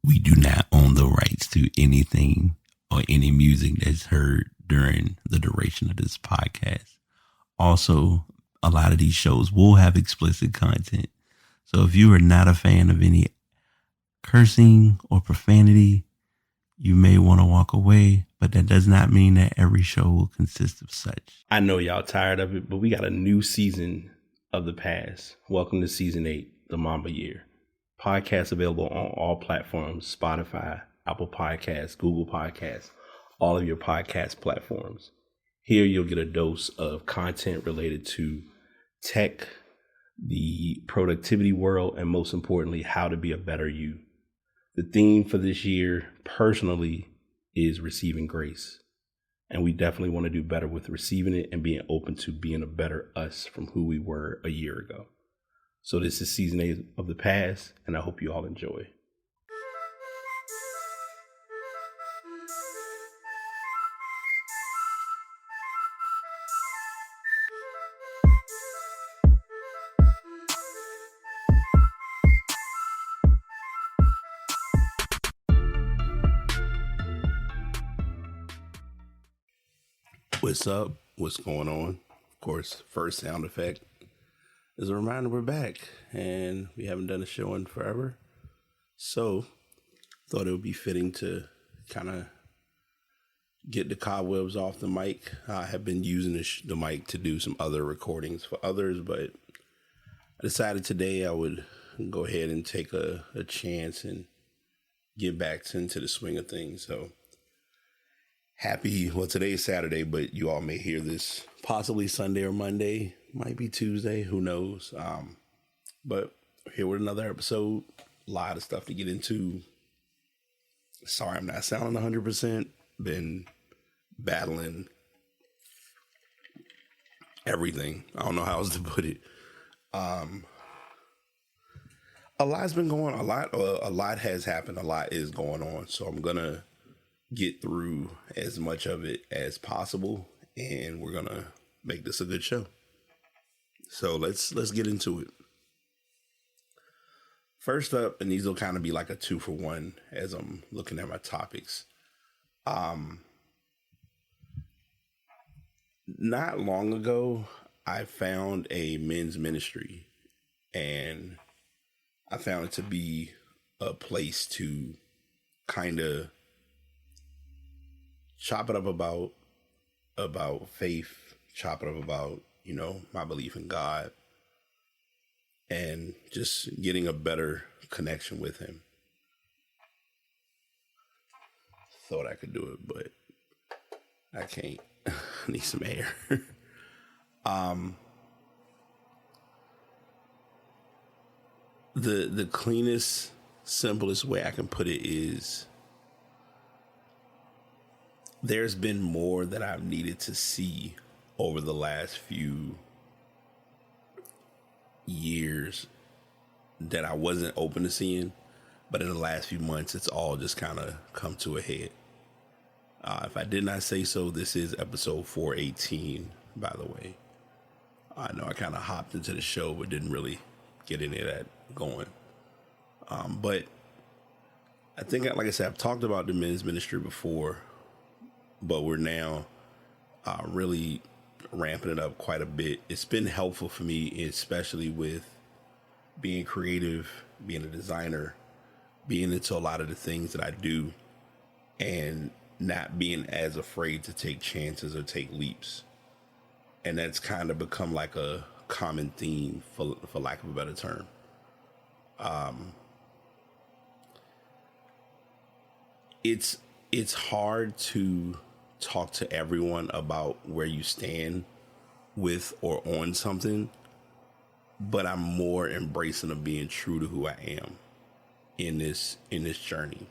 We do not own the rights to anything or any music that's heard during the duration of this podcast. Also, a lot of these shows will have explicit content. So if you are not a fan of any cursing or profanity, you may want to walk away, but that does not mean that every show will consist of such. I know y'all tired of it, but we got a new season of The Past. Welcome to season 8, the Mamba Year. Podcast available on all platforms: Spotify, Apple Podcasts, Google Podcasts, all of your podcast platforms. Here you'll get a dose of content related to tech, the productivity world, and most importantly, how to be a better you. The theme for this year, personally, is receiving grace. And we definitely want to do better with receiving it and being open to being a better us from who we were a year ago. So this is season 8 of The Past, and I hope you all enjoy. What's up? What's going on? Of course, first sound effect is a reminder we're back, and we haven't done a show in forever. So, thought it would be fitting to kind of get the cobwebs off the mic. I have been using the mic to do some other recordings for others, but I decided today I would go ahead and take a chance and get back into the swing of things. So, today's Saturday, but you all may hear this possibly Sunday or Monday, might be Tuesday, who knows. But here with another episode, a lot of stuff to get into. Sorry, I'm not sounding 100%. Been battling everything. I don't know how else to put it. A lot's been going on. A lot has happened. A lot is going on. So I'm going to get through as much of it as possible, and we're going to make this a good show. So let's get into it. First up, and these will kind of be like a 2-for-1 as I'm looking at my topics. Not long ago, I found a men's ministry, and I found it to be a place to kind of chop it up about faith, chop it up about, my belief in God, and just getting a better connection with him. Thought I could do it, but I can't. I need some air. The cleanest, simplest way I can put it is there's been more that I've needed to see over the last few years that I wasn't open to seeing, but in the last few months, it's all just kind of come to a head. If I did not say so, this is episode 418, by the way. I know I kind of hopped into the show, but didn't really get any of that going. But I think, like I said, I've talked about the men's ministry before, but we're now really ramping it up quite a bit. It's been helpful for me, especially with being creative, being a designer, being into a lot of the things that I do, and not being as afraid to take chances or take leaps. And that's kind of become like a common theme, for lack of a better term. It's hard to talk to everyone about where you stand with or on something, but I'm more embracing of being true to who I am in this journey.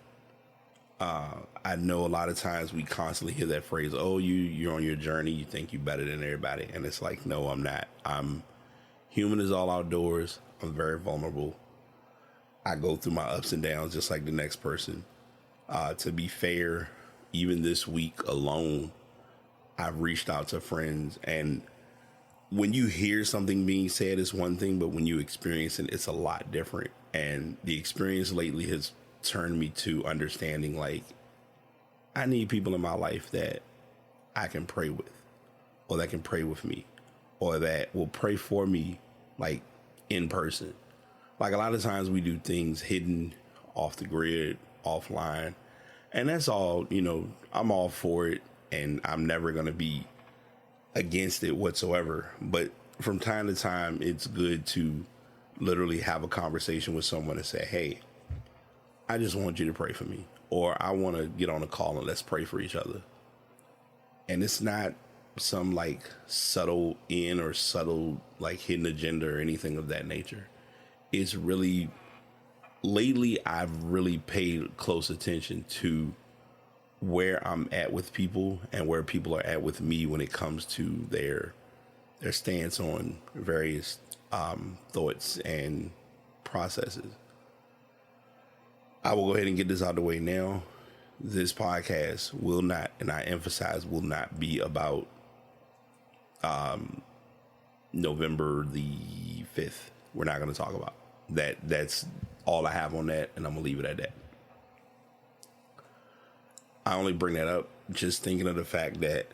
I know a lot of times we constantly hear that phrase, "Oh, you're on your journey. You think you're better than everybody," and it's like, no, I'm not. I'm human as all outdoors. I'm very vulnerable. I go through my ups and downs just like the next person. To be fair, even this week alone, I've reached out to friends, and when you hear something being said, it's one thing, but when you experience it, it's a lot different. And the experience lately has turned me to understanding like I need people in my life that I can pray with, or that can pray with me, or that will pray for me, like in person. Like a lot of times we do things hidden, off the grid, offline, and that's all, I'm all for it, and I'm never going to be against it whatsoever. But from time to time, it's good to literally have a conversation with someone and say, hey, I just want you to pray for me, or I want to get on a call and let's pray for each other. And it's not some like subtle in or subtle like hidden agenda or anything of that nature. It's really, lately I've really paid close attention to where I'm at with people and where people are at with me when it comes to their stance on various thoughts and processes. I will go ahead and get this out of the way now. This podcast will not, and I emphasize, will not be about November the 5th. We're not going to talk about that. That's all I have on that, and I'm going to leave it at that. I only bring that up just thinking of the fact that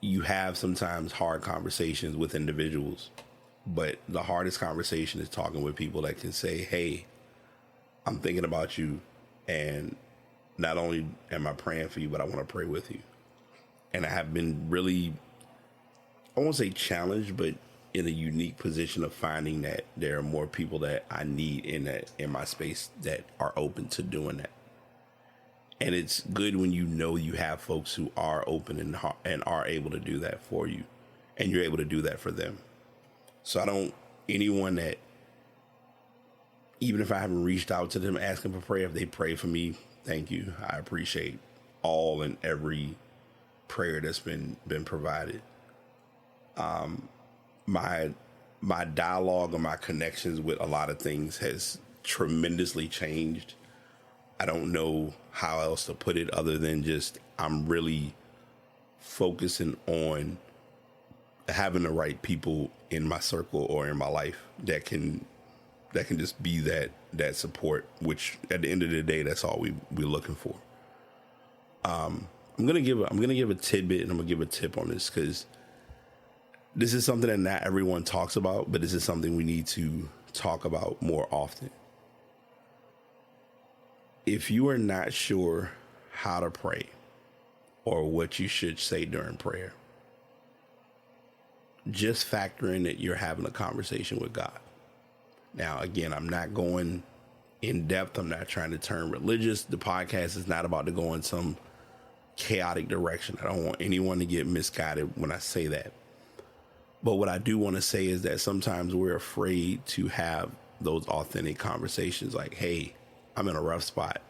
you have sometimes hard conversations with individuals, but the hardest conversation is talking with people that can say, hey, I'm thinking about you, and not only am I praying for you, but I want to pray with you. And I have been really, I won't say challenged, but in a unique position of finding that there are more people that I need in my space that are open to doing that. And it's good when you have folks who are open and are able to do that for you, and you're able to do that for them. So anyone that, even if I haven't reached out to them asking for prayer, if they pray for me, thank you. I appreciate all and every prayer that's been provided. My dialogue and my connections with a lot of things has tremendously changed. I don't know how else to put it other than just I'm really focusing on having the right people in my circle or in my life that can just be that support, which at the end of the day, that's all we're looking for. I'm gonna give a tidbit, and I'm gonna give a tip on this, because this is something that not everyone talks about, but this is something we need to talk about more often. If you are not sure how to pray or what you should say during prayer, just factor in that you're having a conversation with God. Now, again, I'm not going in depth. I'm not trying to turn religious. The podcast is not about to go in some chaotic direction. I don't want anyone to get misguided when I say that. But what I do want to say is that sometimes we're afraid to have those authentic conversations like, hey, I'm in a rough spot.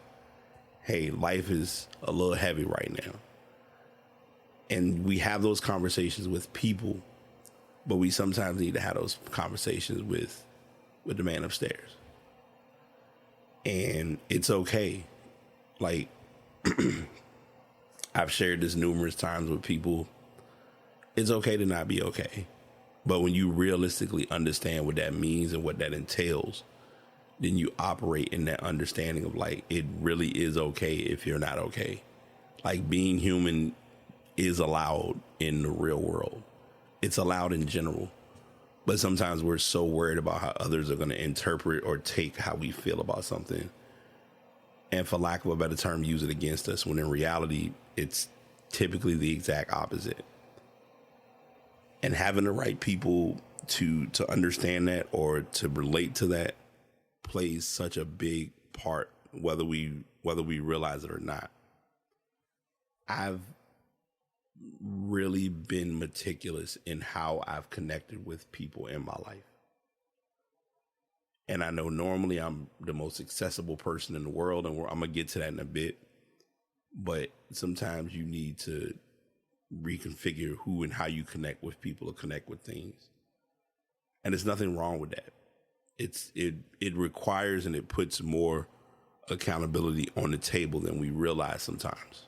Hey, life is a little heavy right now. And we have those conversations with people, but we sometimes need to have those conversations with the man upstairs. And it's okay. Like, I've shared this numerous times with people. It's okay to not be okay. But when you realistically understand what that means and what that entails, then you operate in that understanding of like, it really is okay if you're not okay. Like, being human is allowed in the real world. It's allowed in general. But sometimes we're so worried about how others are going to interpret or take how we feel about something, and for lack of a better term, use it against us, when in reality, it's typically the exact opposite. And having the right people to understand that or to relate to that plays such a big part, whether we realize it or not. I've really been meticulous in how I've connected with people in my life. And I know normally I'm the most accessible person in the world, and I'm going to get to that in a bit. But sometimes you need to reconfigure who and how you connect with people or connect with things. And there's nothing wrong with that. It requires and it puts more accountability on the table than we realize sometimes.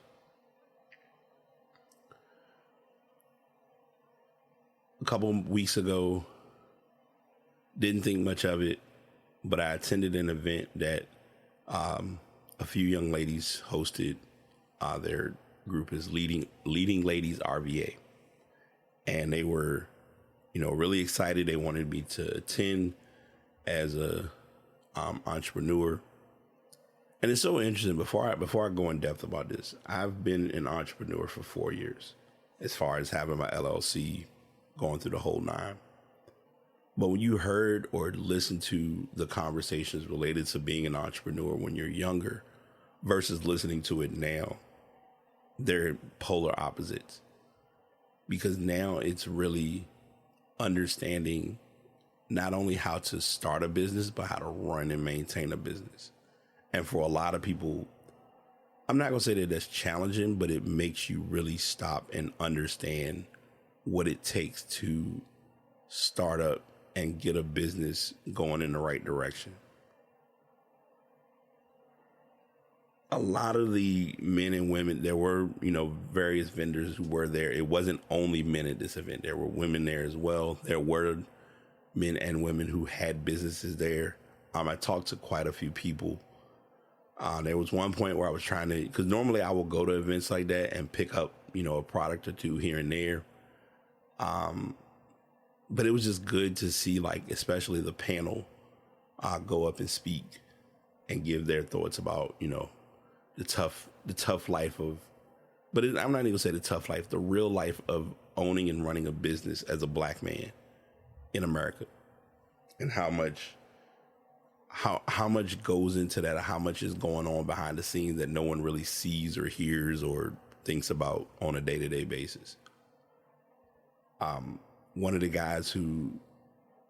A couple weeks ago, didn't think much of it, but I attended an event that A few young ladies hosted. Their group is Leading Ladies RVA, and they were, really excited. They wanted me to attend as a entrepreneur. And it's so interesting. Before I go in depth about this, I've been an entrepreneur for 4 years, as far as having my LLC, going through the whole nine. But when you heard or listened to the conversations related to being an entrepreneur when you're younger versus listening to it now, they're polar opposites. Because now it's really understanding not only how to start a business, but how to run and maintain a business. And for a lot of people, I'm not going to say that that's challenging, but it makes you really stop and understand what it takes to start up and get a business going in the right direction. A lot of the men and women, there were, various vendors who were there. It wasn't only men at this event. There were women there as well. There were men and women who had businesses there. I talked to quite a few people. There was one point where I was trying to, because normally I will go to events like that and pick up, a product or two here and there. But it was just good to see, especially the panel go up and speak and give their thoughts about, the tough life of, but I'm not even gonna say the tough life, the real life of owning and running a business as a Black man in America, and how much goes into that, or how much is going on behind the scenes that no one really sees or hears or thinks about on a day-to-day basis. One of the guys who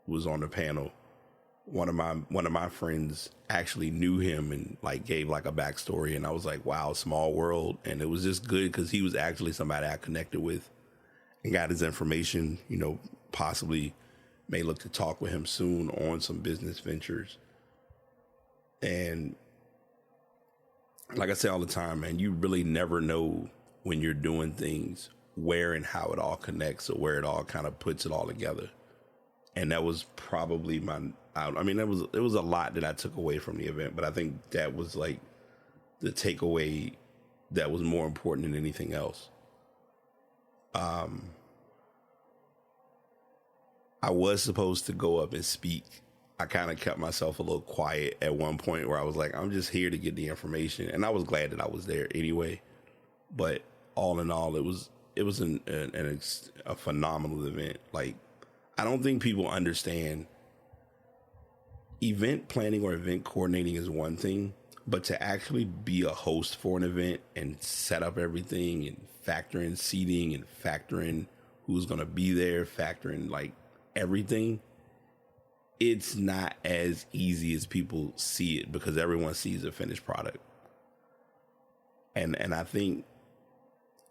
was on the panel, one of my friends actually knew him and gave a backstory, and I was like, wow, small world. And it was just good because he was actually somebody I connected with and got his information, possibly may look to talk with him soon on some business ventures. And like I say all the time, man, you really never know when you're doing things where and how it all connects, or where it all kind of puts it all together. And that was probably it was a lot that I took away from the event, but I think that was the takeaway that was more important than anything else. I was supposed to go up and speak. I kind of kept myself a little quiet at one point, where I was like, I'm just here to get the information. And I was glad that I was there anyway. But all in all, it was a phenomenal event. I don't think people understand, event planning or event coordinating is one thing, but to actually be a host for an event and set up everything and factor in seating and factor in who's going to be there, factor in everything, it's not as easy as people see it, because everyone sees a finished product. And I think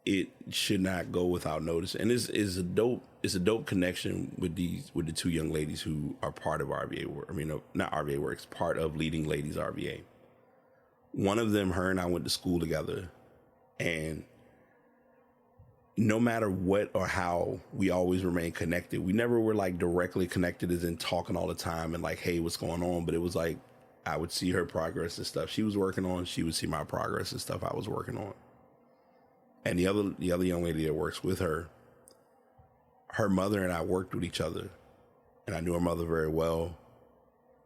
it should not go without notice. And it's a dope connection with the two young ladies who are part of RVA work. Not RVA Works, part of Leading Ladies RVA. One of them, her and I went to school together, and no matter what or how, we always remain connected. We never were directly connected as in talking all the time and hey, what's going on? But it was I would see her progress and stuff she was working on. She would see my progress and stuff I was working on. And the other young lady that works with her, her mother and I worked with each other, and I knew her mother very well.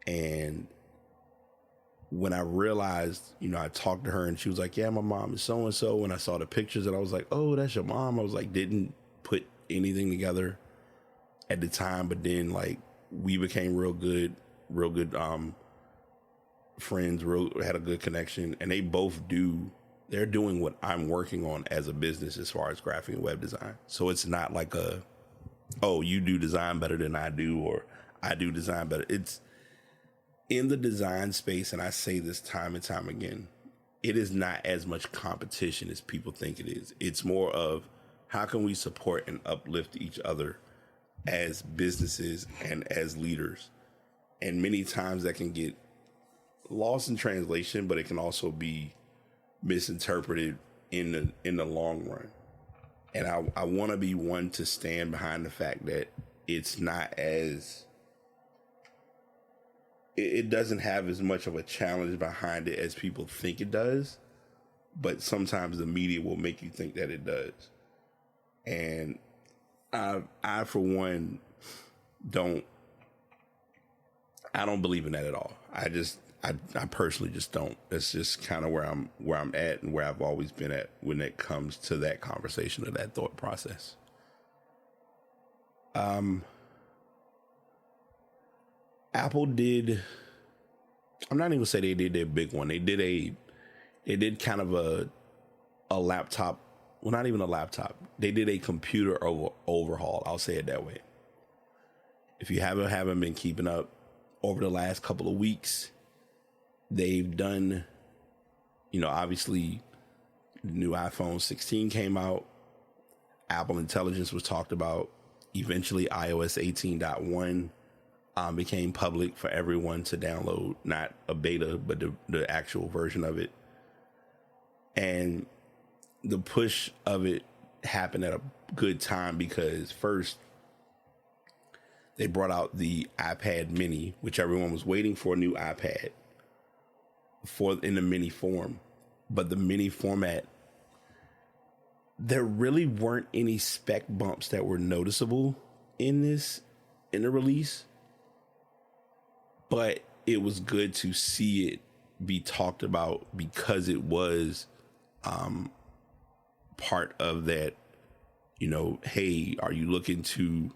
And when I realized, I talked to her and she was like, yeah, my mom is so-and-so. And I saw the pictures and I was like, oh, that's your mom. I was didn't put anything together at the time. But then we became real good friends, had a good connection. And they both they're doing what I'm working on as a business as far as graphic and web design. So it's not oh, you do design better than I do, or I do design better. It's in the design space, and I say this time and time again, it is not as much competition as people think it is. It's more of how can we support and uplift each other as businesses and as leaders. And many times that can get lost in translation, but it can also be misinterpreted in the long run. And I want to be one to stand behind the fact that it's not as it doesn't have as much of a challenge behind it as people think it does, but sometimes the media will make you think that it does. And I for one, I don't believe in that at all. I personally just don't. That's just kind of where I'm at and where I've always been at when it comes to that conversation or that thought process. Apple did, I'm not even gonna say they did their big one. They did kind of a laptop, well, not even a laptop. They did a computer overhaul. I'll say it that way. If you haven't been keeping up over the last couple of weeks, they've done, obviously the new iPhone 16 came out. Apple Intelligence was talked about. Eventually iOS 18.1 became public for everyone to download, not a beta, but the actual version of it. And the push of it happened at a good time because first, they brought out the iPad mini, which everyone was waiting for a new iPad in the mini form. But the mini format, there really weren't any spec bumps that were noticeable in the release. But it was good to see it be talked about because it was part of that, hey, are you looking to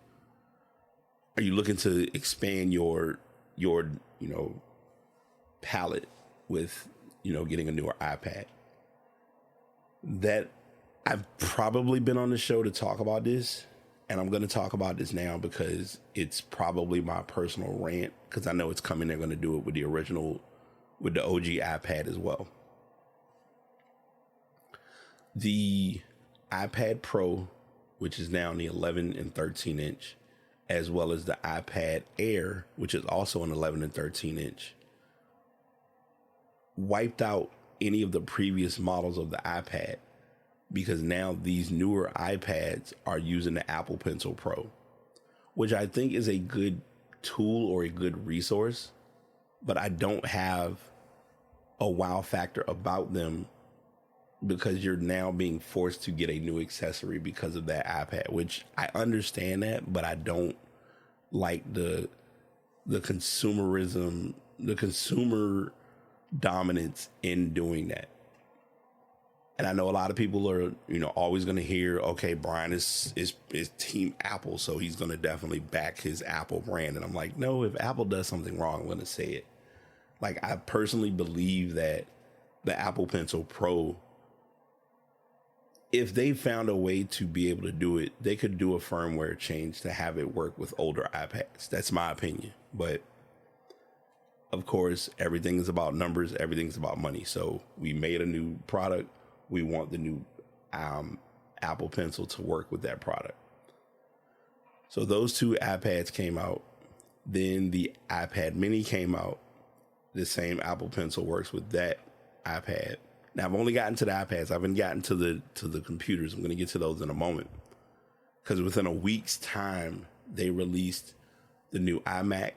expand your palette with, getting a newer iPad? That I've probably been on the show to talk about this, and I'm going to talk about this now because it's probably my personal rant, because I know it's coming. They're going to do it with the OG iPad as well. The iPad Pro, which is now in the 11 and 13 inch, as well as the iPad Air, which is also an 11 and 13 inch, wiped out any of the previous models of the iPad, because now these newer iPads are using the Apple Pencil Pro, which I think is a good tool or a good resource, but I don't have a wow factor about them because you're now being forced to get a new accessory because of that iPad, which I understand that, but I don't like the consumerism, the consumer dominance in doing that. And I know a lot of people are, always going to hear, okay, Bryan is team Apple, so he's going to definitely back his Apple brand. And I'm like, no, if Apple does something wrong, I'm going to say it. Like, I personally believe that the Apple Pencil Pro, if they found a way to be able to do it, they could do a firmware change to have it work with older iPads. That's my opinion. But of course, everything is about numbers. Everything's about money. So we made a new product. We want the new Apple Pencil to work with that product. So those two iPads came out. Then the iPad mini came out. The same Apple Pencil works with that iPad. Now, I've only gotten to the iPads. I haven't gotten to the computers. I'm going to get to those in a moment. Because within a week's time, they released the new iMac.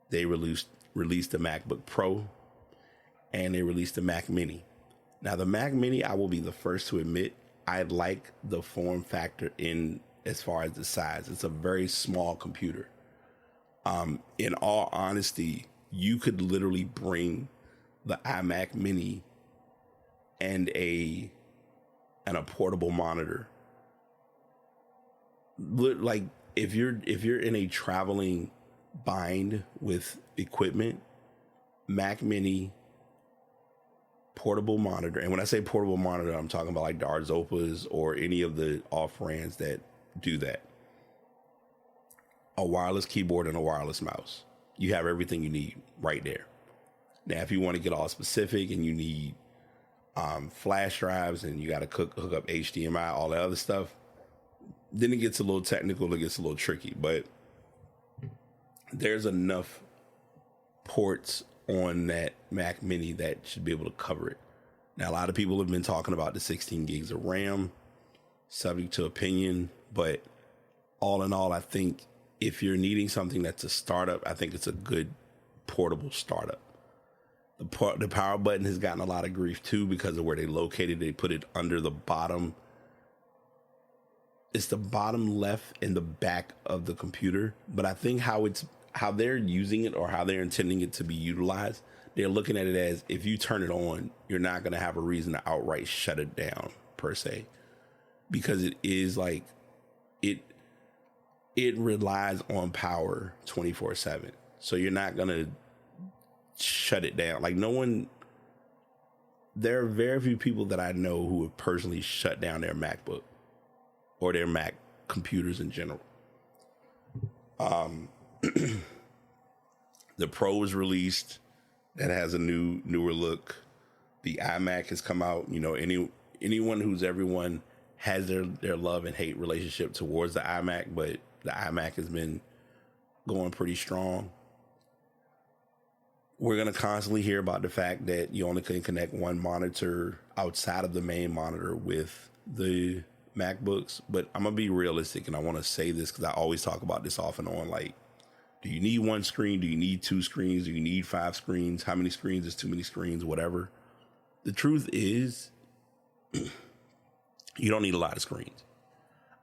They released the MacBook Pro. And they released the Mac Mini. Now, the Mac Mini, I will be the first to admit, I like the form factor in as far as the size. It's a very small computer. In all honesty, you could literally bring the iMac Mini and a portable monitor. Like, if you're in a traveling bind with equipment, Mac Mini, portable monitor. And when I say portable monitor, I'm talking about like the Arzopas or any of the off-brands that do that. A wireless keyboard and a wireless mouse. You have everything you need right there. Now, if you want to get all specific and you need flash drives and you got to hook up HDMI, all that other stuff, then it gets a little technical, it gets a little tricky. But there's enough ports on that Mac Mini that should be able to cover it. Now, a lot of people have been talking about the 16 gigs of RAM, subject to opinion, but all in all, I think if you're needing something that's a startup, I think it's a good portable startup. The power button has gotten a lot of grief too because of where they located. They put it under the bottom. It's the bottom left in the back of the computer. But I think how they're using it, or how they're intending it to be utilized, they're looking at it as, if you turn it on, you're not going to have a reason to outright shut it down per se, because it is like it relies on power 24/7. So you're not going to shut it down. Like, there are very few people that I know who have personally shut down their MacBook or their Mac computers in general. The Pro was released. That has a newer look. The iMac has come out. You know, everyone has their love and hate relationship towards the iMac, but the iMac has been going pretty strong. We're going to constantly hear about the fact that you only can connect one monitor outside of the main monitor with the MacBooks. But I'm going to be realistic, and I want to say this because I always talk about this off and on. Like, do you need one screen? Do you need two screens? Do you need 5 screens? How many screens is too many screens? Whatever. The truth is, you don't need a lot of screens.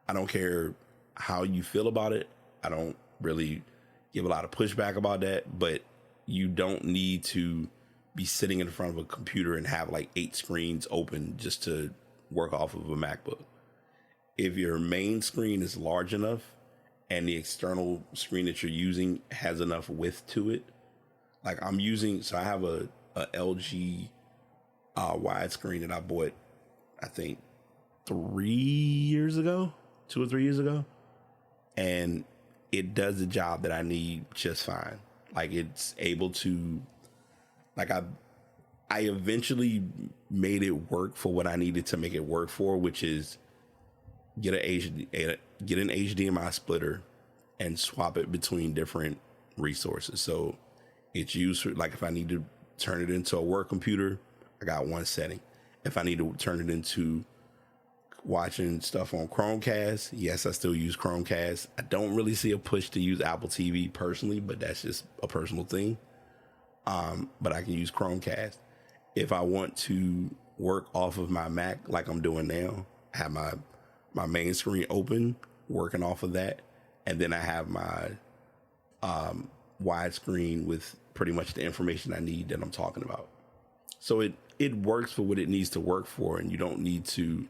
I don't care how you feel about it. I don't really give a lot of pushback about that, but you don't need to be sitting in front of a computer and have like 8 screens open just to work off of a MacBook. If your main screen is large enough and the external screen that you're using has enough width to it, like I have a LG widescreen that I bought, I think 3 years ago, 2 or 3 years ago, and it does the job that I need just fine. Like, it's able to, like, I eventually made it work for what I needed to make it work for, which is get an HDMI splitter and swap it between different resources. So it's used for, like, if I need to turn it into a work computer, I got one setting. If I need to turn it into watching stuff on Chromecast, yes, I still use Chromecast. I don't really see a push to use Apple TV personally, but that's just a personal thing. But I can use Chromecast. If I want to work off of my Mac like I'm doing now, I have my main screen open, working off of that, and then I have my widescreen with pretty much the information I need that I'm talking about. So it works for what it needs to work for, and you don't need to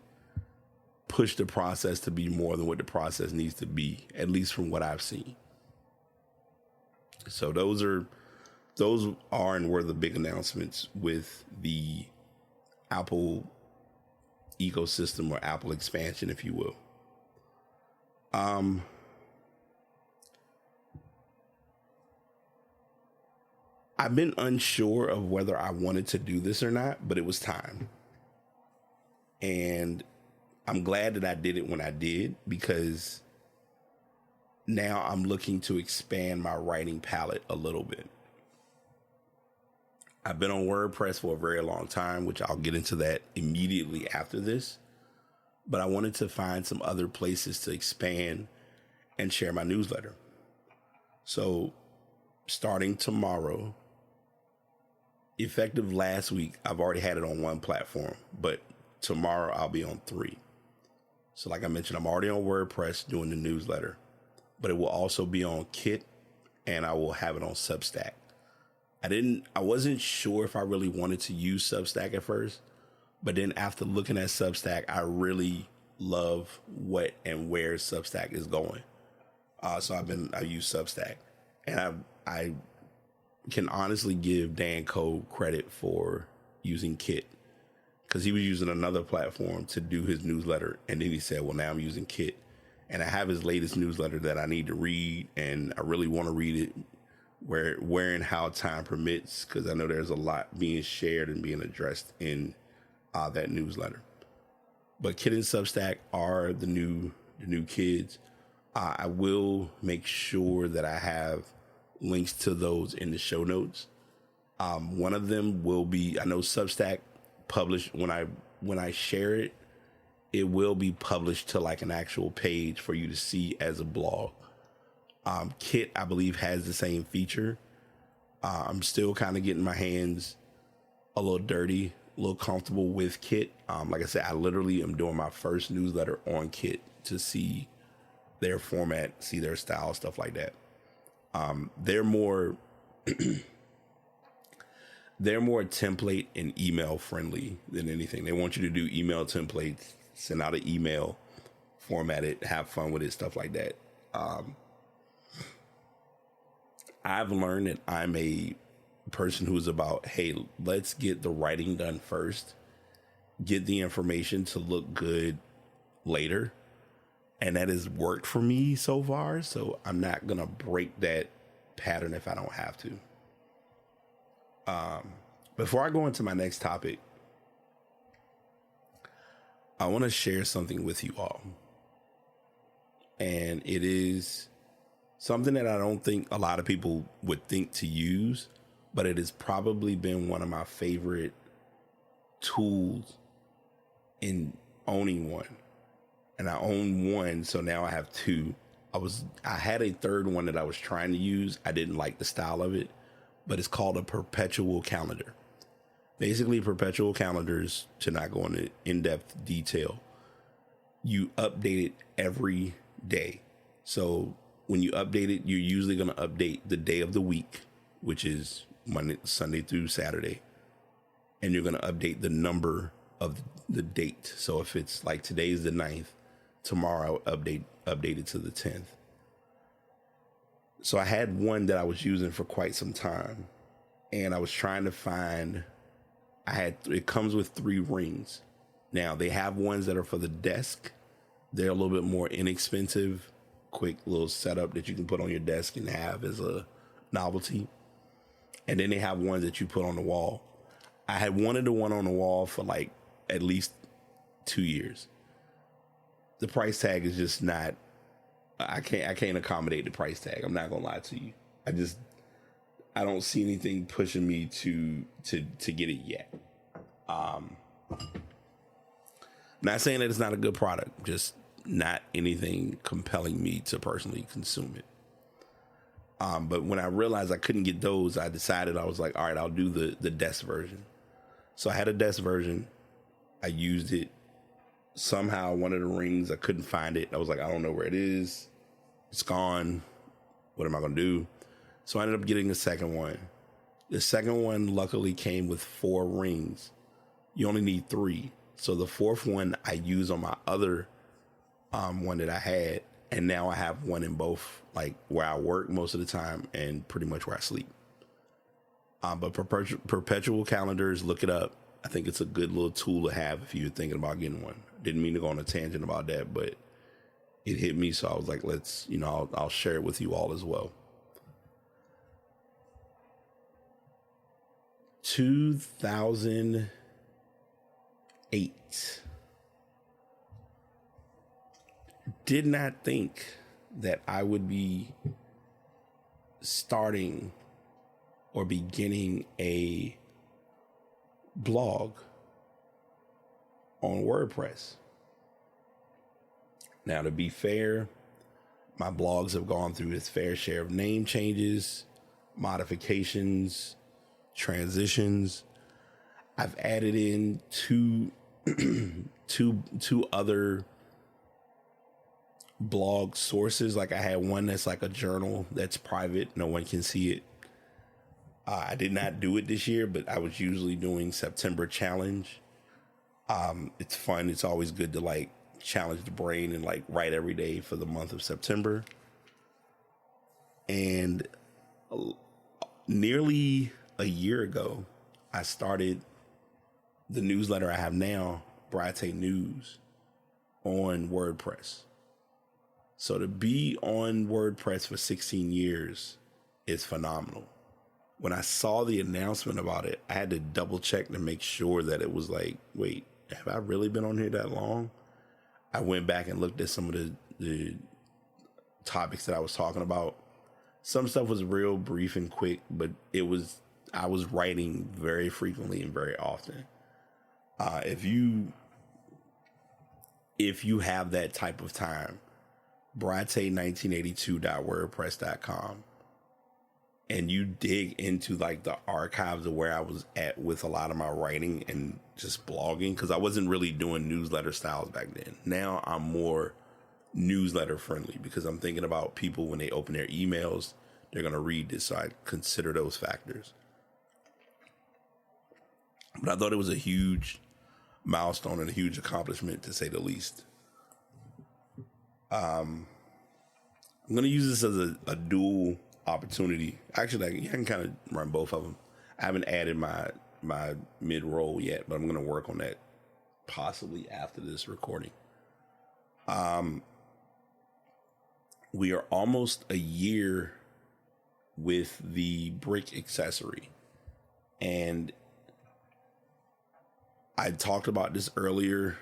push the process to be more than what the process needs to be, at least from what I've seen. So those are and were the big announcements with the Apple ecosystem, or Apple expansion, if you will. I've been unsure of whether I wanted to do this or not, but it was time. And I'm glad that I did it when I did, because now I'm looking to expand my writing palette a little bit. I've been on WordPress for a very long time, which I'll get into that immediately after this. But I wanted to find some other places to expand and share my newsletter. So starting tomorrow, effective last week, I've already had it on one platform, but tomorrow I'll be on 3. So like I mentioned, I'm already on WordPress doing the newsletter, but it will also be on Kit, and I will have it on Substack. I wasn't sure if I really wanted to use Substack at first, but then after looking at Substack, I really love what and where Substack is going. So I use Substack, and I can honestly give Dan Cole credit for using Kit, because he was using another platform to do his newsletter. And then he said, well, now I'm using Kit, and I have his latest newsletter that I need to read, and I really want to read it where and how time permits, because I know there's a lot being shared and being addressed in that newsletter. But Kit and Substack are the new kids. I will make sure that I have links to those in the show notes. One of them will be, I know Substack published, when I share it, it will be published to like an actual page for you to see as a blog. Kit, I believe, has the same feature. I'm still kind of getting my hands a little dirty, a little comfortable with Kit. Like I said, I literally am doing my first newsletter on Kit to see their format, see their style, stuff like that. They're more template and email friendly than anything. They want you to do email templates, send out an email, format it, have fun with it, stuff like that. I've learned that I'm a person who's about, hey, let's get the writing done first, get the information to look good later. And that has worked for me so far. So I'm not going to break that pattern if I don't have to. Before I go into my next topic, I want to share something with you all. And it is something that I don't think a lot of people would think to use, but it has probably been one of my favorite tools in owning one. And I own one, so now I have two. I had a third one that I was trying to use. I didn't like the style of it, but it's called a perpetual calendar. Basically, perpetual calendars, to not go into in-depth detail, you update it every day. So when you update it, you're usually going to update the day of the week, which is Monday, Sunday through Saturday. And you're going to update the number of the date. So if it's like today's the 9th, tomorrow I'll update it to the 10th. So I had one that I was using for quite some time, and I was trying to find, it comes with 3 rings. Now they have ones that are for the desk. They're a little bit more inexpensive, quick little setup that you can put on your desk and have as a novelty. And then they have ones that you put on the wall. I had wanted the one on the wall for like at least 2 years. The price tag is just not, I can't accommodate the price tag. I'm not gonna lie to you. I don't see anything pushing me to get it yet. Not saying that it's not a good product, just not anything compelling me to personally consume it. But when I realized I couldn't get those, I decided, I was like, all right, I'll do the desk version. So I had a desk version. I used it. Somehow one of the rings, I couldn't find it. I was like, I don't know where it is. It's gone. What am I going to do? So I ended up getting a second one. The second one luckily came with 4 rings. You only need 3. So the 4th one I use on my other one that I had. And now I have one in both, like where I work most of the time and pretty much where I sleep. But perpetual calendars, look it up. I think it's a good little tool to have if you're thinking about getting one. Didn't mean to go on a tangent about that, but it hit me. So I was like, I'll share it with you all as well. 2008. Did not think that I would be starting or beginning a blog on WordPress. Now, to be fair, my blogs have gone through its fair share of name changes, modifications, transitions. I've added in two other blog sources. Like I had one that's like a journal that's private. No one can see it. I did not do it this year, but I was usually doing September challenge. It's fun. It's always good to like challenge the brain and like write every day for the month of September. And nearly a year ago, I started the newsletter I have now, Bryan News, on WordPress. So to be on WordPress for 16 years is phenomenal. When I saw the announcement about it, I had to double check to make sure that it was like, wait, have I really been on here that long? I went back and looked at some of the topics that I was talking about. Some stuff was real brief and quick, but I was writing very frequently and very often. If you have that type of time, Bryan1982.wordpress.com. and you dig into like the archives of where I was at with a lot of my writing and just blogging, because I wasn't really doing newsletter styles back then. Now I'm more newsletter friendly because I'm thinking about people when they open their emails, they're going to read this. So I consider those factors. But I thought it was a huge milestone and a huge accomplishment, to say the least. I'm going to use this as a dual opportunity. Actually, I can kind of run both of them. I haven't added my mid-roll yet, but I'm going to work on that possibly after this recording. We are almost a year with the brick accessory, and I talked about this earlier.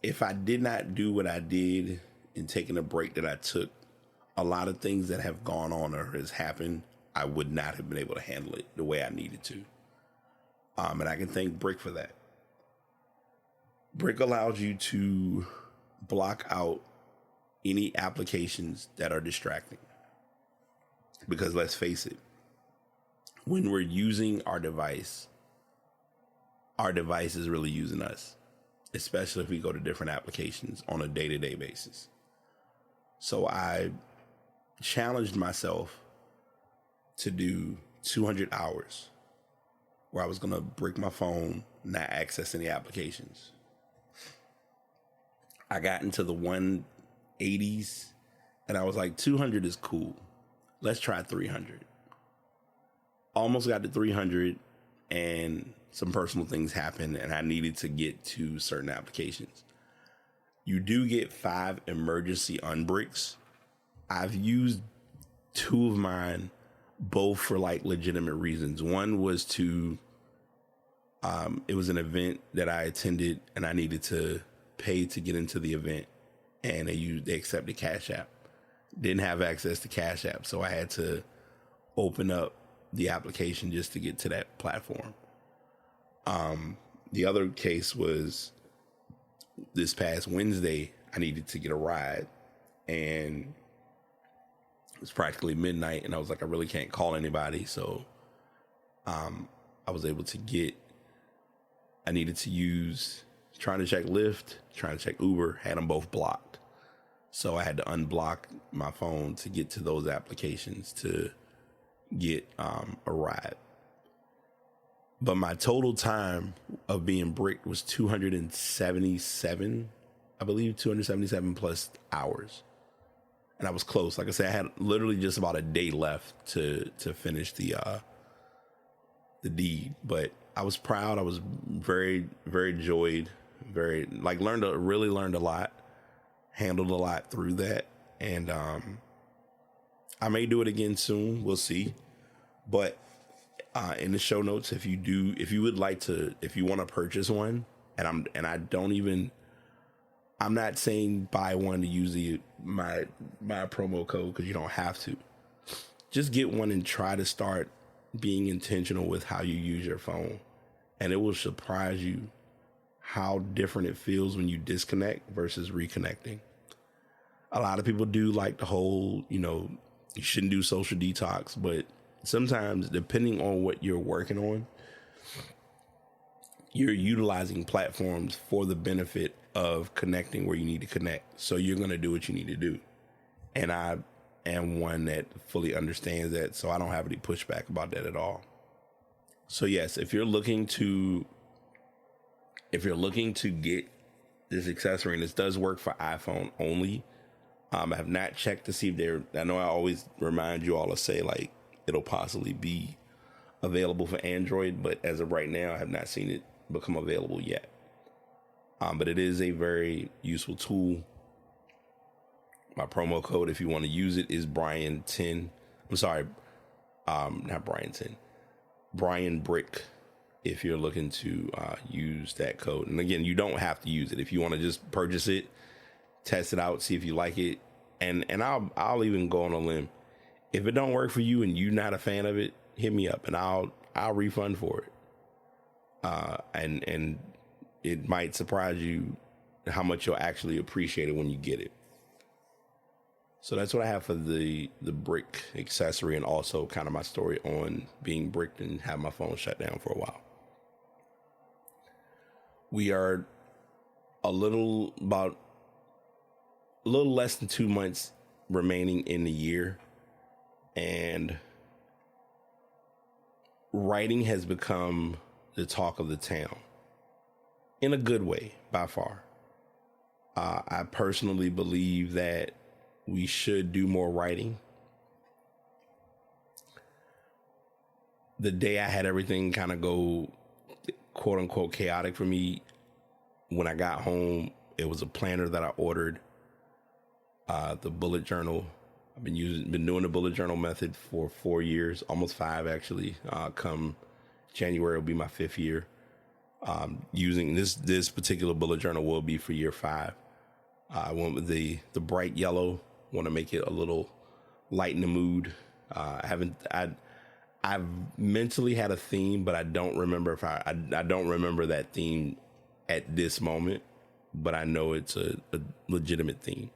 If I did not do what I did in taking a break that I took, a lot of things that have gone on or has happened, I would not have been able to handle it the way I needed to. And I can thank Brick for that. Brick allows you to block out any applications that are distracting. Because let's face it, when we're using our device is really using us, especially if we go to different applications on a day-to-day basis. So I challenged myself to do 200 hours where I was going to brick my phone, not access any applications. I got into the 180s and I was like, 200 is cool. Let's try 300. Almost got to 300 and some personal things happened and I needed to get to certain applications. You do get 5 emergency unbricks. I've used 2 of mine, both for like legitimate reasons. One was to, it was an event that I attended and I needed to pay to get into the event, and they accepted Cash App. Didn't have access to Cash App, so I had to open up the application just to get to that platform. The other case was this past Wednesday, I needed to get a ride, and it was practically midnight, and I was like, I really can't call anybody, so I was able to I needed to use, trying to check Lyft, trying to check Uber, had them both blocked. So I had to unblock my phone to get to those applications to get a ride. But my total time of being bricked was 277, I believe, 277 plus hours. And I was close. Like I said, I had literally just about a day left to finish the deed. But I was proud. I was very, very joyed. Really learned a lot. Handled a lot through that. And I may do it again soon. We'll see. But in the show notes, if you want to purchase one, I'm not saying buy one to use my promo code, because you don't have to. Just get one and try to start being intentional with how you use your phone, and it will surprise you how different it feels when you disconnect versus reconnecting. A lot of people do like the whole, you shouldn't do social detox, but sometimes, depending on what you're working on, you're utilizing platforms for the benefit of connecting where you need to connect. So you're going to do what you need to do. And I am one that fully understands that, so I don't have any pushback about that at all. So yes, if you're looking to get this accessory, and this does work for iPhone only, I have not checked to see if I know I always remind you all to say, like, it'll possibly be available for Android, but as of right now, I have not seen it become available yet. But it is a very useful tool. My promo code, if you want to use it, is Bryan10. I'm sorry, not Bryan10. Bryan Brick, if you're looking to use that code. And again, you don't have to use it. If you want to just purchase it, test it out, see if you like it. And I'll even go on a limb. If it don't work for you and you're not a fan of it, hit me up and I'll refund for it. And it might surprise you how much you'll actually appreciate it when you get it. So that's what I have for the brick accessory, and also kind of my story on being bricked and have my phone shut down for a while. We are a little less than 2 months remaining in the year, and writing has become the talk of the town in a good way by far. I personally believe that we should do more writing. The day I had everything kind of go quote unquote chaotic for me, when I got home, it was a planner that I ordered, the bullet journal. I've been doing the bullet journal method for 4 years, almost 5 actually. Come January will be my 5th year. Using this particular bullet journal will be for year 5. I went with the bright yellow. Want to make it a little light in the mood. I've mentally had a theme, but I don't remember if I don't remember that theme at this moment, but I know it's a legitimate theme.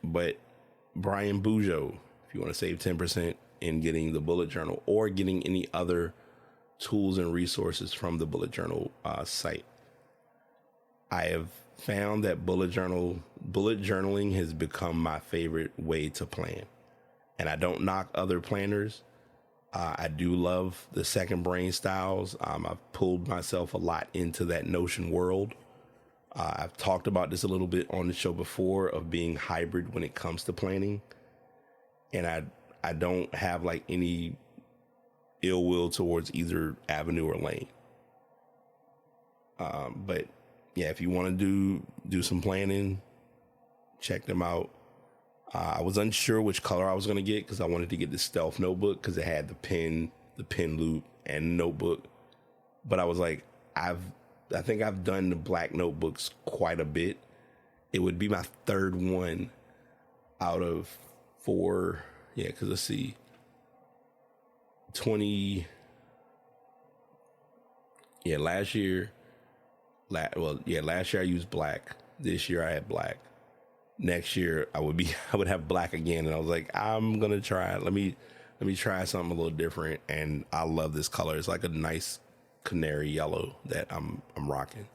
But Bryan Bujo, if you want to save 10% in getting the bullet journal or getting any other tools and resources from the bullet journal site, I have found that bullet journaling has become my favorite way to plan. And I don't knock other planners. I do love the second brain styles. I've pulled myself a lot into that Notion world. I've talked about this a little bit on the show before, of being hybrid when it comes to planning. And I don't have like any ill will towards either avenue or lane. But yeah, if you want to do some planning, check them out. I was unsure which color I was going to get because I wanted to get the stealth notebook because it had the pen loop and notebook. But I was like, I think I've done the black notebooks quite a bit. It would be my 3rd one out of 4. Yeah, because let's see. 20. Yeah, last year I used black. This year I had black. Next year I would have black again. And I was like, I'm going to try it. Let me try something a little different. And I love this color. It's like a nice canary yellow that I'm rocking.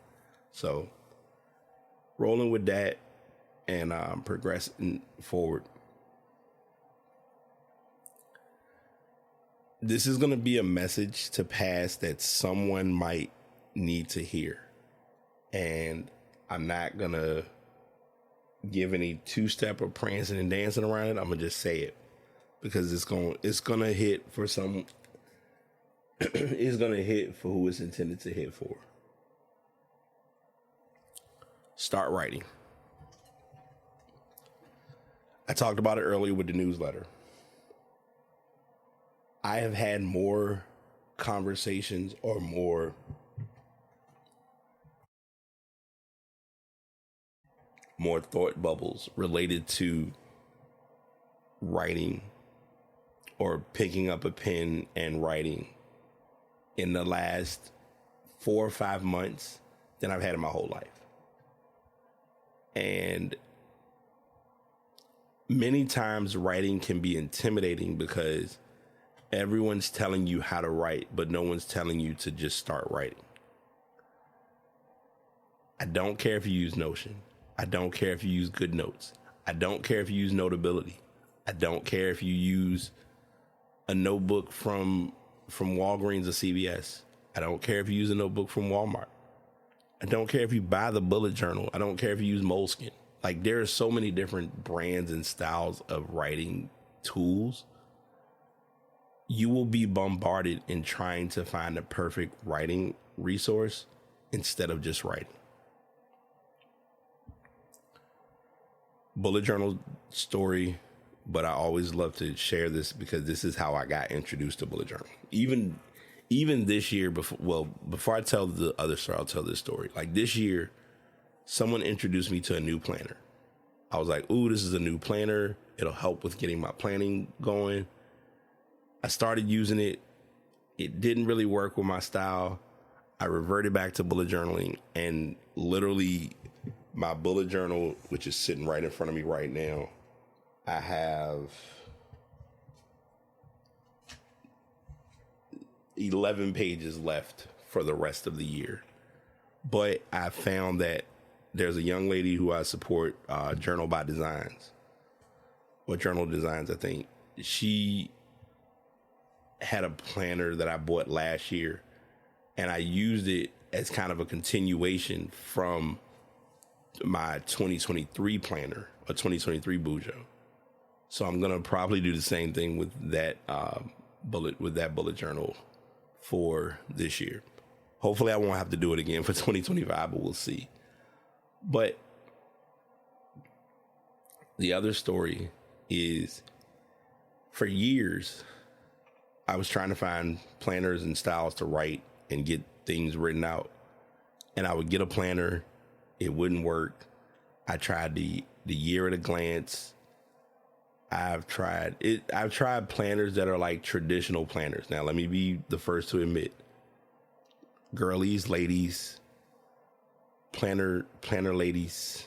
So rolling with that and progressing forward. This is going to be a message to pass that someone might need to hear. And I'm not going to give any 2-step or prancing and dancing around it. I'm going to just say it because it's going to hit for some. It's going to hit for who it's intended to hit for. Start writing. I talked about it earlier with the newsletter. I have had more conversations or more thought bubbles related to writing or picking up a pen and writing in the last 4 or 5 months than I've had in my whole life. And many times writing can be intimidating because everyone's telling you how to write, but no one's telling you to just start writing. I don't care if you use Notion. I don't care if you use GoodNotes. I don't care if you use Notability. I don't care if you use a notebook from Walgreens or CVS. I don't care if you use a notebook from Walmart. I don't care if you buy the bullet journal. I don't care if you use Moleskine. Like, there are so many different brands and styles of writing tools. You will be bombarded in trying to find the perfect writing resource instead of just writing. Bullet journal story, but I always love to share this because this is how I got introduced to bullet journal. Even this year, before I tell the other story, I'll tell this story. Like, this year, someone introduced me to a new planner. I was like, ooh, this is a new planner. It'll help with getting my planning going. I started using it. It didn't really work with my style. I reverted back to bullet journaling, and literally my bullet journal, which is sitting right in front of me right now, I have 11 pages left for the rest of the year. But I found that there's a young lady who I support, Journal by Designs, or Journal Designs, I think. She had a planner that I bought last year, and I used it as kind of a continuation from my 2023 planner, or 2023 Bujo. So I'm going to probably do the same thing with that bullet journal for this year. Hopefully I won't have to do it again for 2025, but we'll see. But the other story is, for years, I was trying to find planners and styles to write and get things written out. And I would get a planner. It wouldn't work. I tried the year at a glance. I've tried planners that are like traditional planners. Now, let me be the first to admit, girlies, ladies, planner ladies,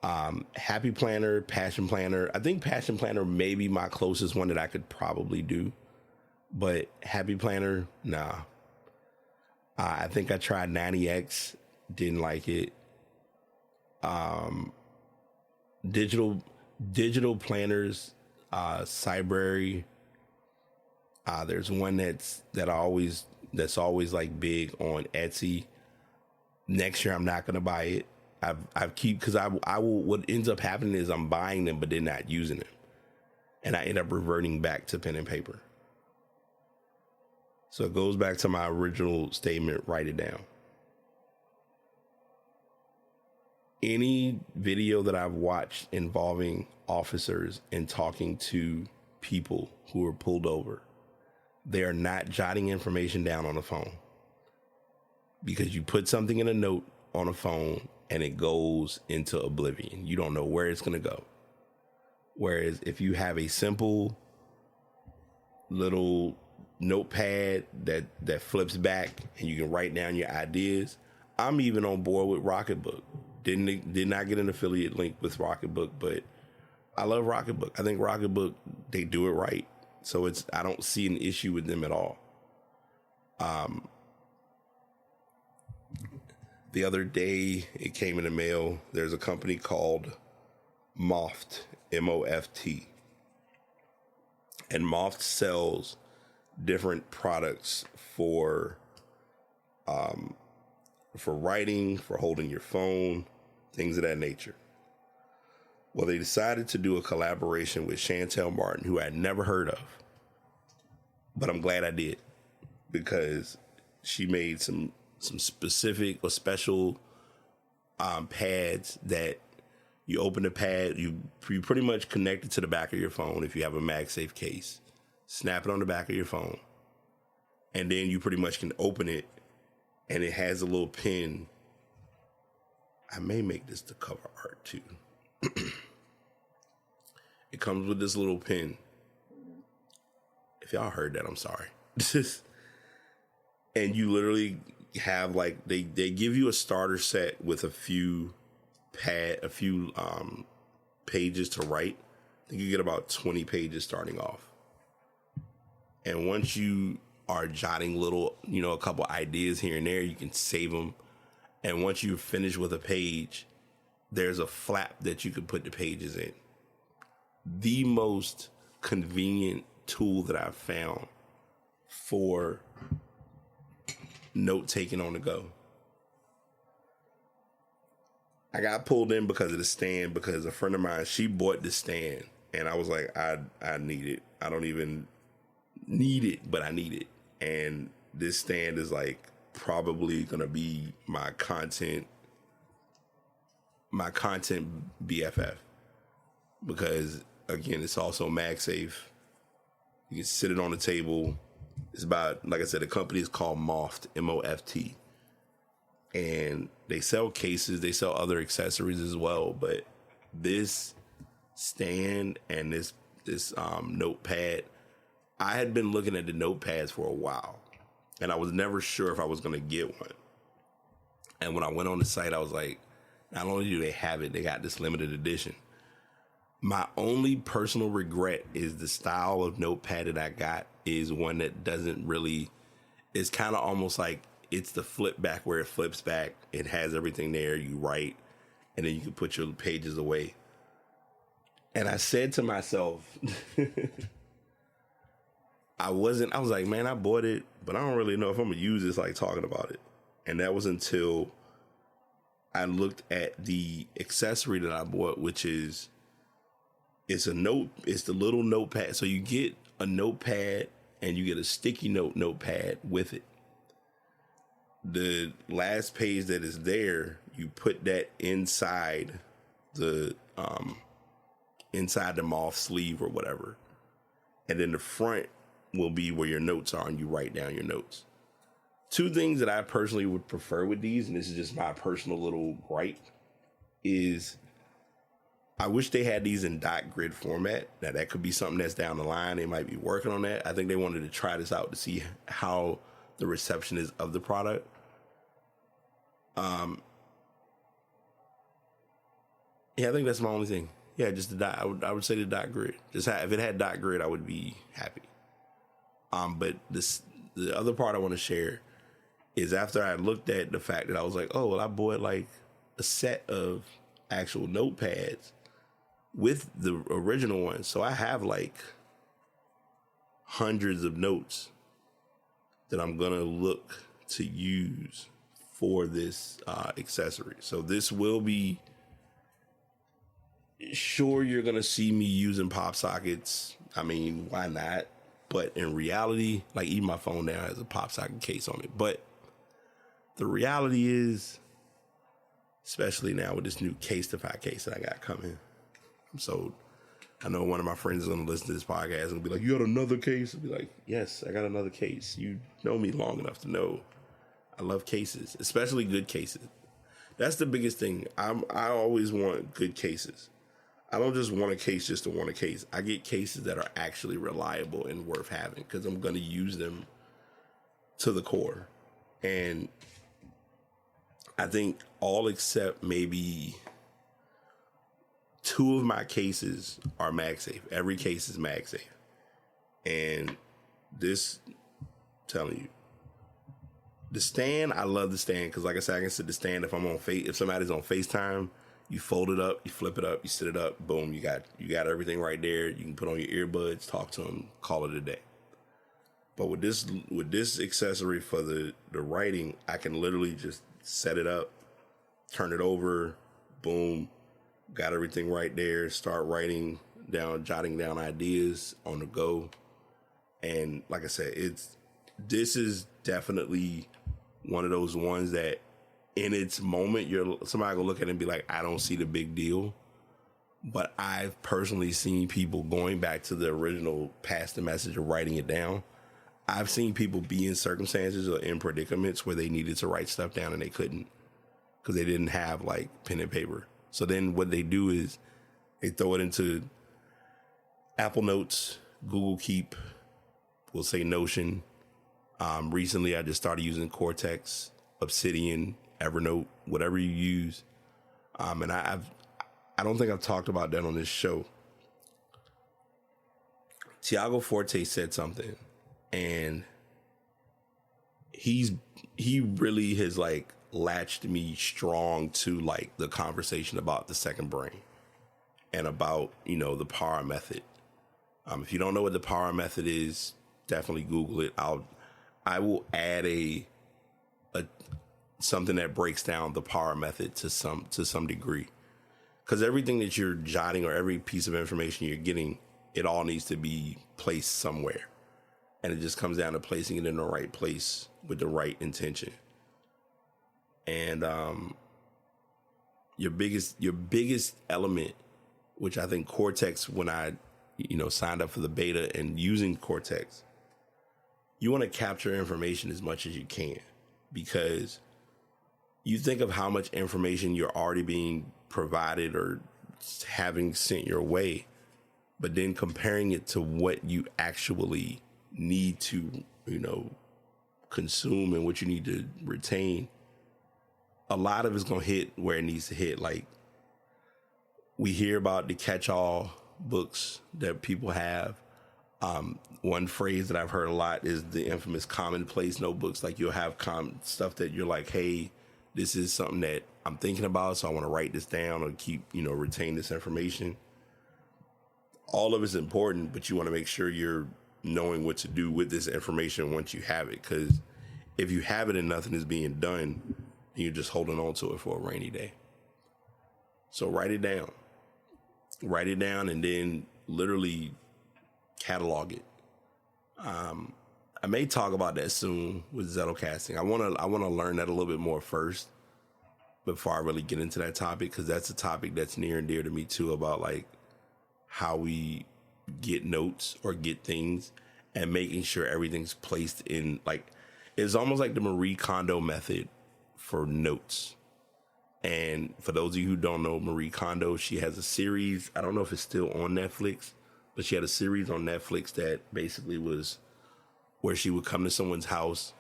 happy planner, passion planner. I think passion planner may be my closest one that I could probably do, but happy planner, nah. I think I tried 90X, didn't like it. Digital planners, Cybrary. There's one that's always like big on Etsy. Next year I'm not gonna buy it. Because I will. What ends up happening is I'm buying them, but they're not using them, and I end up reverting back to pen and paper. So it goes back to my original statement. Write it down. Any video that I've watched involving officers and talking to people who are pulled over, they are not jotting information down on the phone, because you put something in a note on a phone and it goes into oblivion. You don't know where it's going to go. Whereas if you have a simple little notepad that flips back and you can write down your ideas. I'm even on board with Rocketbook. Did not get an affiliate link with Rocketbook, but I love Rocketbook. I think Rocketbook, they do it right. So I don't see an issue with them at all. The other day, it came in the mail. There's a company called Moft, M-O-F-T. And Moft sells different products for writing, for holding your phone, things of that nature. Well, they decided to do a collaboration with Chantel Martin, who I had never heard of. But I'm glad I did, because she made some specific or special pads that you open the pad, you pretty much connect it to the back of your phone if you have a MagSafe case. Snap it on the back of your phone, and then you pretty much can open it, and it has a little pin. I may make this the cover art too. It comes with this little pin. If y'all heard that, I'm sorry. And you literally have, like, they give you a starter set with a few pages to write. I think you get about 20 pages starting off. And once you are jotting a couple ideas here and there, you can save them. And once you finish with a page, there's a flap that you can put the pages in. The most convenient tool that I've found for note taking on the go. I got pulled in because of the stand, because a friend of mine, she bought the stand, and I was like, I need it. I don't even need it, but I need it. And this stand is like probably gonna be my content BFF, because again, it's also MagSafe. You can sit it on the table. It's about, like I said, the company is called Moft, M-O-F-T. And they sell cases, they sell other accessories as well. But this stand and this notepad, I had been looking at the notepads for a while, and I was never sure if I was going to get one. And when I went on the site, I was like, not only do they have it, they got this limited edition. My only personal regret is the style of notepad that I got is one that doesn't really, it's kind of almost like it's the flip back where it flips back. It has everything there. You write, and then you can put your pages away. And I said to myself, I was like, man, I bought it, but I don't really know if I'm going to use this like talking about it. And that was until I looked at the accessory that I bought, which is, it's the little notepad. So you get a notepad and you get a sticky notepad with it. The last page that is there, you put that inside the moth sleeve or whatever. And then the front will be where your notes are and you write down your notes. Two things that I personally would prefer with these, and this is just my personal little gripe, is I wish they had these in dot grid format. Now that could be something that's down the line. They might be working on that. I think they wanted to try this out to see how the reception is of the product. Yeah, I think that's my only thing. Yeah, just the dot. I would say the dot grid. If it had dot grid, I would be happy. But the other part I want to share is after I looked at the fact that I was like, oh, well, I bought like a set of actual notepads with the original one. So I have like hundreds of notes that I'm going to look to use for this accessory. So this will be, sure, you're going to see me using pop sockets. I mean, why not? But in reality, like even my phone now has a pop socket case on it. But the reality is, especially now with this new Casetify case that I got coming, I'm sold. I know one of my friends is going to listen to this podcast and be like, you got another case? I'll be like, yes, I got another case. You know me long enough to know I love cases, especially good cases. That's the biggest thing. I always want good cases. I don't just want a case just to want a case. I get cases that are actually reliable and worth having because I'm going to use them to the core. And I think all except maybe 2 of my cases are MagSafe. Every case is MagSafe. And this, I'm telling you, the stand, I love the stand because, like I said, I can sit the stand if if somebody's on FaceTime. You fold it up, you flip it up, you sit it up, boom, you got everything right there. You can put on your earbuds, talk to them, call it a day. But with this accessory for the writing, I can literally just set it up, turn it over, boom, got everything right there, start writing down, jotting down ideas on the go. And like I said, this is definitely one of those ones that in its moment, somebody will look at it and be like, I don't see the big deal. But I've personally seen people going back to the original, pass the message or writing it down. I've seen people be in circumstances or in predicaments where they needed to write stuff down and they couldn't because they didn't have like pen and paper. So then what they do is they throw it into Apple Notes, Google Keep, we'll say Notion. Recently, I just started using Cortex, Obsidian, Evernote, whatever you use. And I don't think I've talked about that on this show. Tiago Forte said something, and he really has like latched me strong to like the conversation about the second brain and about, the power method. If you don't know what the power method is, definitely Google it. I will add a something that breaks down the power method to some degree, because everything that you're jotting or every piece of information you're getting, it all needs to be placed somewhere, and it just comes down to placing it in the right place with the right intention. And your biggest element, which I think Cortex, when I signed up for the beta and using Cortex, you want to capture information as much as you can, because you think of how much information you're already being provided or having sent your way, but then comparing it to what you actually need to, consume and what you need to retain. a lot of it's going to hit where it needs to hit. Like, we hear about the catch-all books that people have. One phrase that I've heard a lot is the infamous commonplace notebooks. Like, you'll have stuff that you're like, hey, this is something that I'm thinking about, so I want to write this down or keep, retain this information. All of it's important, but you want to make sure you're knowing what to do with this information once you have it. Because if you have it and nothing is being done, then you're just holding on to it for a rainy day. So write it down. Write it down and then literally catalog it. I may talk about that soon with Zettelcasting. I want to learn that a little bit more first before I really get into that topic, because that's a topic that's near and dear to me too, about like how we get notes or get things and making sure everything's placed in, like, it's almost like the Marie Kondo method for notes. And for those of you who don't know Marie Kondo, she has a series. I don't know if it's still on Netflix, but she had a series on Netflix that basically was where she would come to someone's house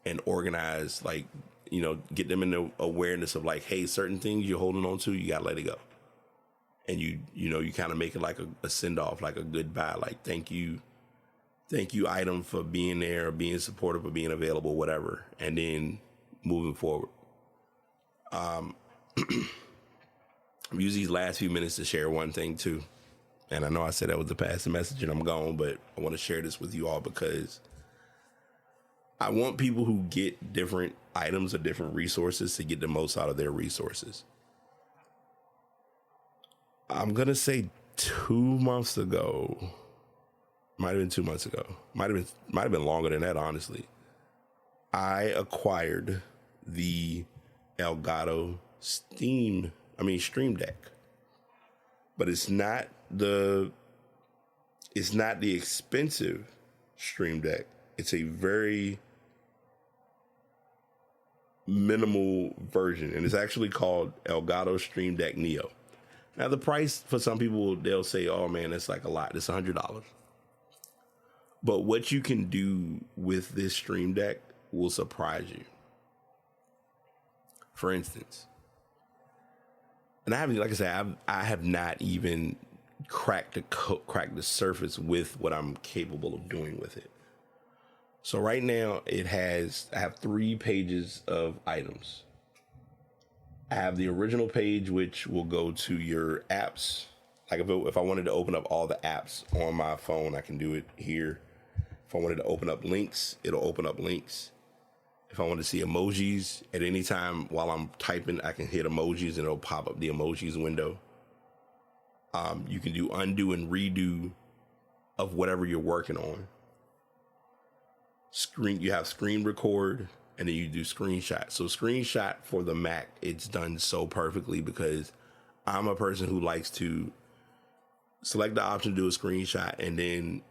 and organize, like, get them in the awareness of like, hey, certain things you're holding on to, you got to let it go. And you kind of make it like a send off, like a goodbye, like, thank you item for being there, or being supportive, or being available, whatever. And then moving forward. I'm using these last few minutes to share one thing too. And I know I said that was the passing message and I'm gone, but I want to share this with you all because I want people who get different items or different resources to get the most out of their resources. I'm going to say 2 months ago, might have been 2 months ago, might have been longer than that, honestly. I acquired the Elgato Stream Deck, but it's not the expensive Stream Deck. It's a very minimal version, and it's actually called Elgato Stream Deck Neo. Now, the price for some people, they'll say, oh man, that's like a lot. It's $100. But what you can do with this Stream Deck will surprise you. For instance, and I haven't, like I said, I have not even cracked the surface with what I'm capable of doing with it. So right now I have 3 pages of items. I have the original page, which will go to your apps. Like if I wanted to open up all the apps on my phone, I can do it here. If I wanted to open up links, it'll open up links. If I want to see emojis at any time while I'm typing, I can hit emojis and it'll pop up the emojis window. You can do undo and redo of whatever you're working on. You have screen record, and then you do screenshot. So screenshot for the Mac, it's done so perfectly because I'm a person who likes to select the option to do a screenshot and then,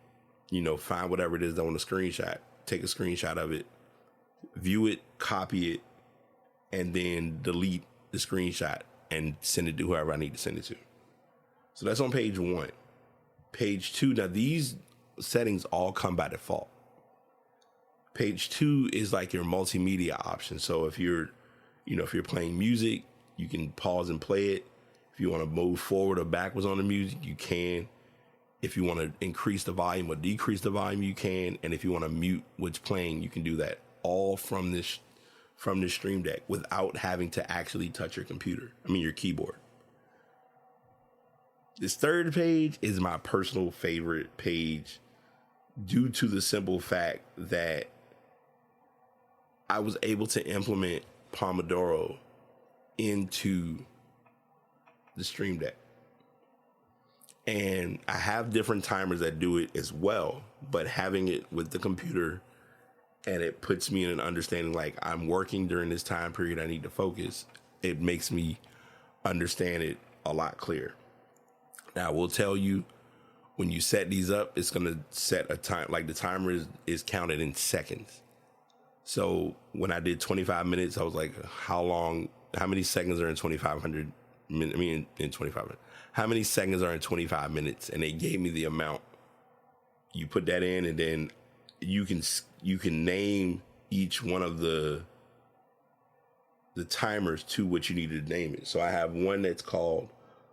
find whatever it is I want to screenshot, take a screenshot of it, view it, copy it, and then delete the screenshot and send it to whoever I need to send it to. So that's on page 1. Page 2, now these settings all come by default. Page 2 is like your multimedia option. So if you're playing music, you can pause and play it. If you want to move forward or backwards on the music, you can. If you want to increase the volume or decrease the volume, you can. And if you want to mute what's playing, you can do that all from this Stream Deck without having to actually touch your your keyboard. This 3rd page is my personal favorite page due to the simple fact that I was able to implement Pomodoro into the Stream Deck. And I have different timers that do it as well, but having it with the computer, and it puts me in an understanding like I'm working during this time period, I need to focus. It makes me understand it a lot clearer. Now, I will tell you, when you set these up, it's going to set a time, like the timer is counted in seconds. So when I did 25 minutes, I was like, how many seconds are in 2,500 minutes? In 2,500. How many seconds are in 25 minutes? And they gave me the amount. You put that in, and then you can name each one of the the timers to what you need to name it. So I have one that's called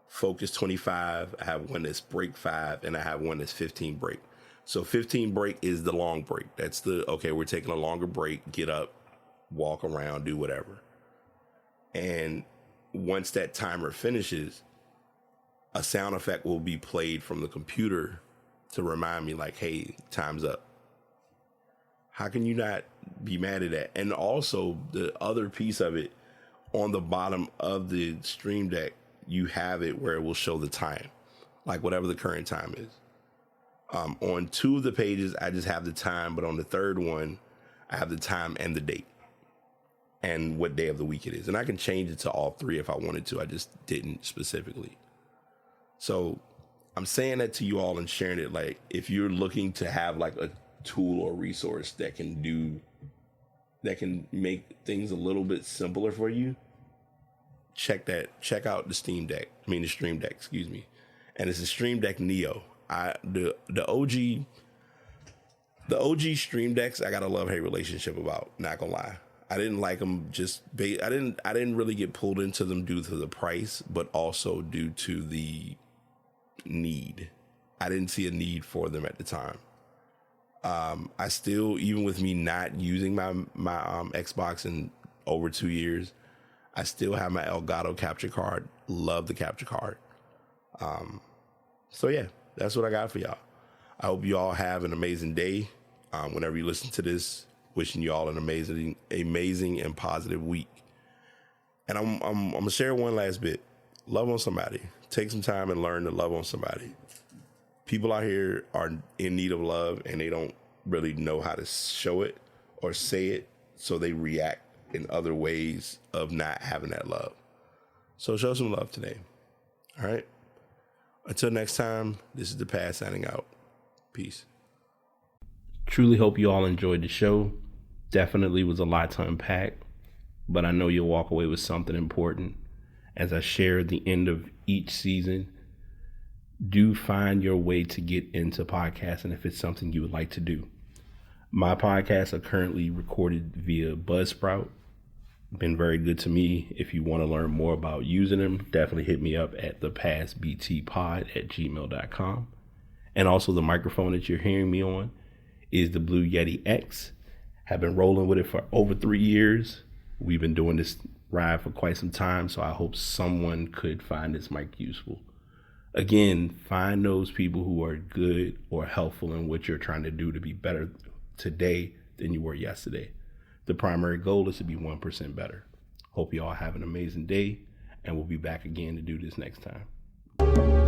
Focus 25. I have one that's Break 5, and I have one that's 15 Break. So 15 Break is the long break. That's okay, we're taking a longer break, get up, walk around, do whatever. And once that timer finishes, a sound effect will be played from the computer to remind me like, hey, time's up. How can you not be mad at that? And also the other piece of it, on the bottom of the Stream Deck, you have it where it will show the time, like whatever the current time is. On 2 of the pages, I just have the time, but on the third one, I have the time and the date and what day of the week it is. And I can change it to all 3 if I wanted to. I just didn't specifically. So I'm saying that to you all and sharing it. Like, if you're looking to have like a tool or resource that can make things a little bit simpler for you, check out the Stream Deck, excuse me. And it's a Stream Deck Neo. The OG Stream Decks, I got a love-hate relationship about, not gonna lie. I didn't like them I didn't really get pulled into them due to the price, but also due to the need. I didn't see a need for them at the time. I still, even with me not using my Xbox in over 2 years, I still have my Elgato capture card. Love the capture card. So yeah, that's what I got for y'all. I hope you all have an amazing day. Whenever you listen to this, wishing you all an amazing and positive week. And I'm gonna share one last bit. Love on somebody. Take some time and learn to love on somebody. People out here are in need of love, and they don't really know how to show it or say it, so they react in other ways of not having that love. So show some love today. All right? Until next time, this is The Pad signing out. Peace. Truly hope you all enjoyed the show. Definitely was a lot to unpack, but I know you'll walk away with something important. As I share at the end of each season, do find your way to get into podcasting if it's something you would like to do. My podcasts are currently recorded via Buzzsprout. Been very good to me. If you want to learn more about using them, definitely hit me up at thepastbtpod@gmail.com. And also the microphone that you're hearing me on is the Blue Yeti X. Have been rolling with it for over 3 years. We've been doing this ride for quite some time, so I hope someone could find this mic useful. Again, find those people who are good or helpful in what you're trying to do to be better today than you were yesterday. The primary goal is to be 1% better. Hope you all have an amazing day, and we'll be back again to do this next time.